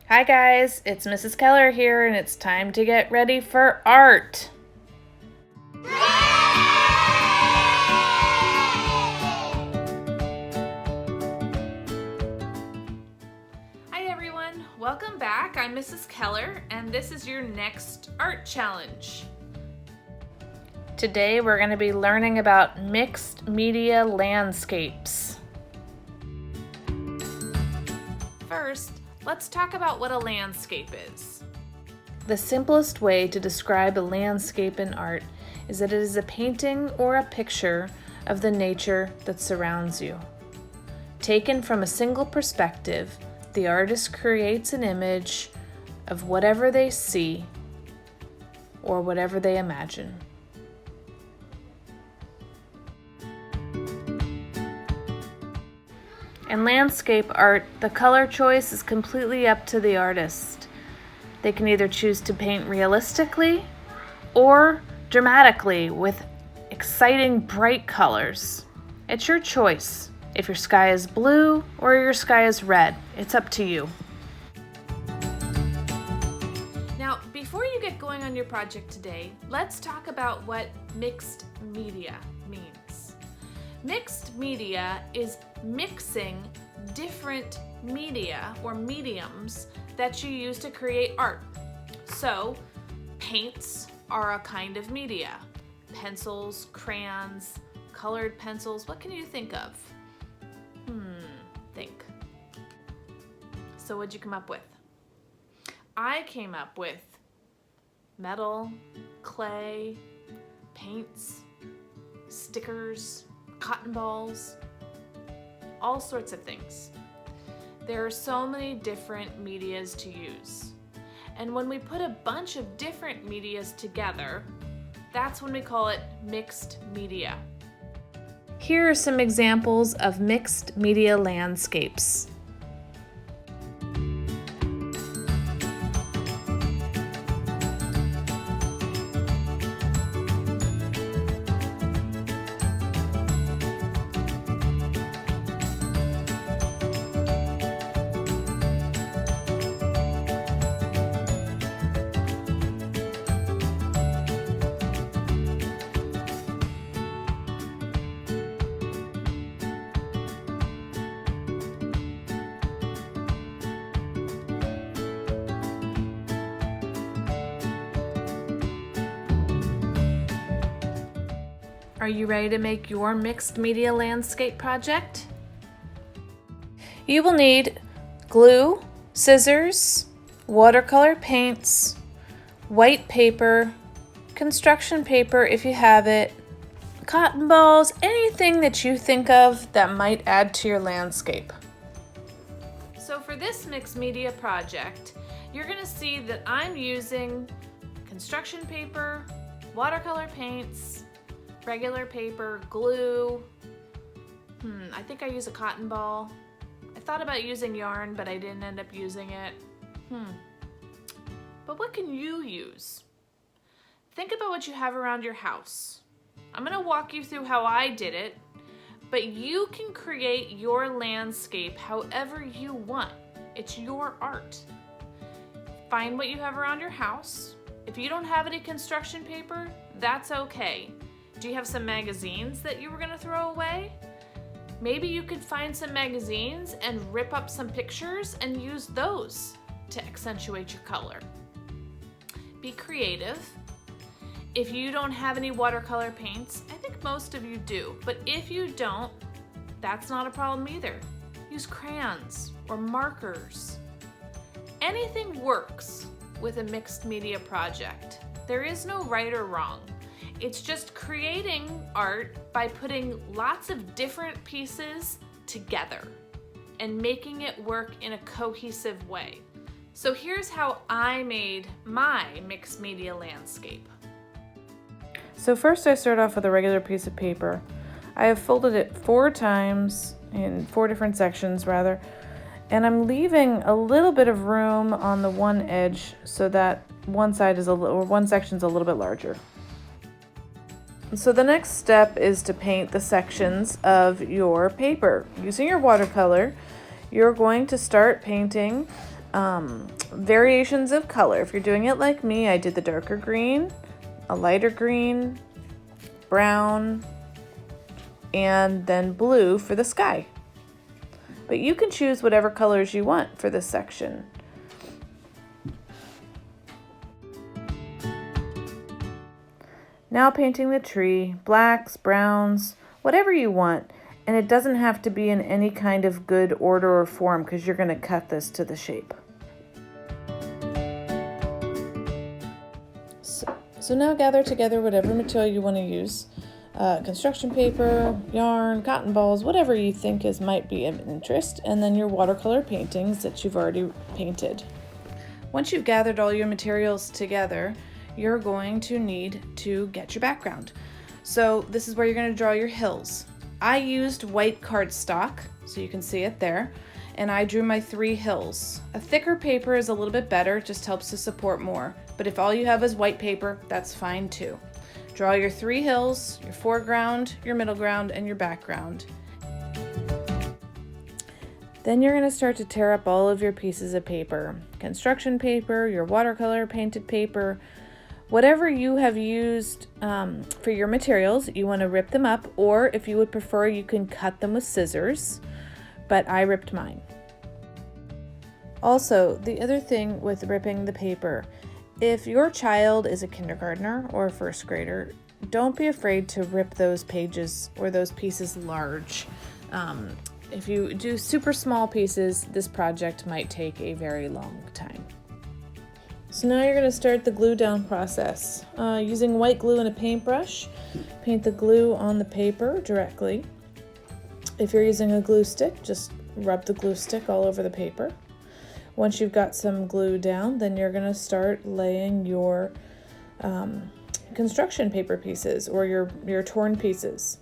Hi guys, it's Mrs. Keller here and it's time to get ready for art. Hi everyone, welcome back. I'm Mrs. Keller and this is your next art challenge. Today we're going to be learning about mixed media landscapes. First, let's talk about what a landscape is. The simplest way to describe a landscape in art is that it is a painting or a picture of the nature that surrounds you. Taken from a single perspective, the artist creates an image of whatever they see or whatever they imagine. In landscape art, the color choice is completely up to the artist. They can either choose to paint realistically or dramatically with exciting bright colors. It's your choice. If your sky is blue or your sky is red, it's up to you. Now, before you get going on your project today, let's talk about what mixed media means. Mixed media is mixing different media or mediums that you use to create art. So, paints are a kind of media. Pencils, crayons, colored pencils, what can you think of? Think. So what'd you come up with? I came up with metal, clay, paints, stickers, cotton balls, all sorts of things. There are so many different medias to use. And when we put a bunch of different medias together, that's when we call it mixed media. Here are some examples of mixed media landscapes. Are you ready to make your mixed media landscape project? You will need glue, scissors, watercolor paints, white paper, construction paper if you have it, cotton balls, anything that you think of that might add to your landscape. So for this mixed media project, you're going to see that I'm using construction paper, watercolor paints, regular paper, glue. I think I use a cotton ball. I thought about using yarn, but I didn't end up using it. But what can you use? Think about what you have around your house. I'm gonna walk you through how I did it, but you can create your landscape however you want. It's your art. Find what you have around your house. If you don't have any construction paper, that's okay. Do you have some magazines that you were gonna throw away? Maybe you could find some magazines and rip up some pictures and use those to accentuate your color. Be creative. If you don't have any watercolor paints, I think most of you do, but if you don't, that's not a problem either. Use crayons or markers. Anything works with a mixed media project. There is no right or wrong. It's just creating art by putting lots of different pieces together and making it work in a cohesive way. So here's how I made my mixed media landscape. So first I start off with a regular piece of paper. I have folded it 4 times in 4 different sections rather, and I'm leaving a little bit of room on the one edge so that one side is one section's a little bit larger. So the next step is to paint the sections of your paper. Using your watercolor, you're going to start painting variations of color. If you're doing it like me, I did the darker green, a lighter green, brown, and then blue for the sky. But you can choose whatever colors you want for this section. Now painting the tree, blacks, browns, whatever you want. And it doesn't have to be in any kind of good order or form because you're going to cut this to the shape. So now gather together whatever material you want to use. Construction paper, yarn, cotton balls, whatever you think might be of interest, and then your watercolor paintings that you've already painted. Once you've gathered all your materials together, you're going to need to get your background. So this is where you're going to draw your hills. I used white cardstock, so you can see it there, and I drew my 3 hills. A thicker paper is a little bit better, just helps to support more, but if all you have is white paper, that's fine too. Draw your 3 hills, your foreground, your middle ground, and your background. Then you're going to start to tear up all of your pieces of paper. Construction paper, your watercolor painted paper, whatever you have used for your materials, you want to rip them up, or if you would prefer, you can cut them with scissors, but I ripped mine. Also, the other thing with ripping the paper, if your child is a kindergartner or a first grader, don't be afraid to rip those pages or those pieces large. If you do super small pieces, this project might take a very long time. So now you're going to start the glue down process. Using white glue and a paintbrush, paint the glue on the paper directly. If you're using a glue stick, just rub the glue stick all over the paper. Once you've got some glue down, then you're going to start laying your construction paper pieces or your torn pieces.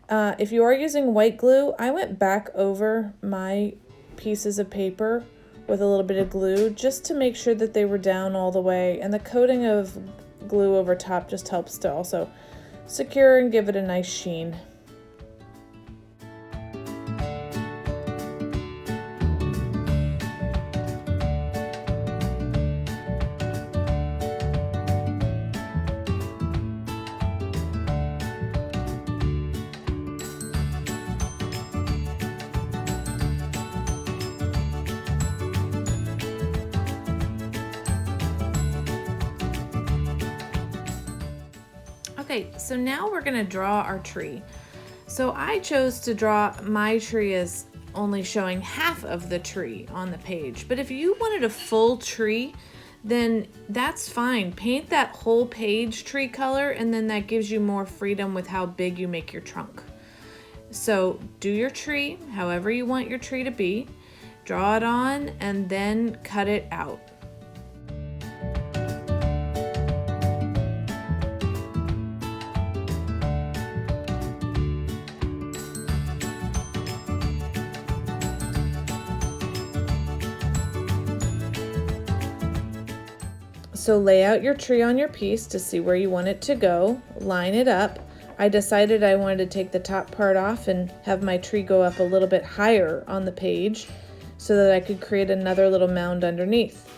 If you are using white glue, I went back over my pieces of paper with a little bit of glue just to make sure that they were down all the way, and the coating of glue over top just helps to also secure and give it a nice sheen. Okay, so now we're gonna draw our tree. So I chose to draw my tree as only showing half of the tree on the page, but if you wanted a full tree, then that's fine. Paint that whole page tree color, and then that gives you more freedom with how big you make your trunk. So do your tree however you want your tree to be, draw it on, and then cut it out. So lay out your tree on your piece to see where you want it to go, line it up. I decided I wanted to take the top part off and have my tree go up a little bit higher on the page so that I could create another little mound underneath.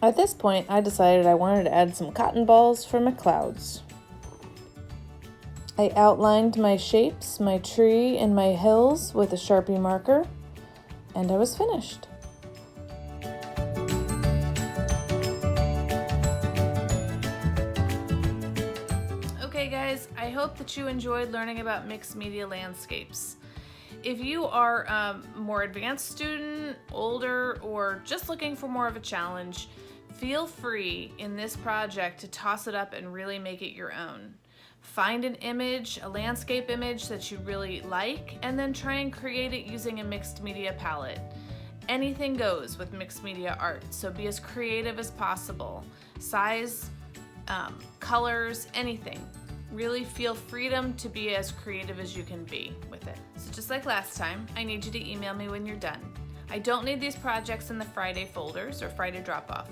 At this point, I decided I wanted to add some cotton balls for my clouds. I outlined my shapes, my tree, and my hills with a Sharpie marker, and I was finished. Okay guys, I hope that you enjoyed learning about mixed media landscapes. If you are a more advanced student, older, or just looking for more of a challenge, feel free in this project to toss it up and really make it your own. Find an image, a landscape image that you really like, and then try and create it using a mixed media palette. Anything goes with mixed media art, so be as creative as possible. Size, colors, anything. Really feel freedom to be as creative as you can be with it. So just like last time, I need you to email me when you're done. I don't need these projects in the Friday folders or Friday drop-off,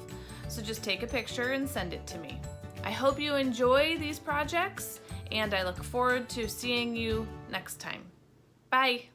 so just take a picture and send it to me. I hope you enjoy these projects, and I look forward to seeing you next time. Bye!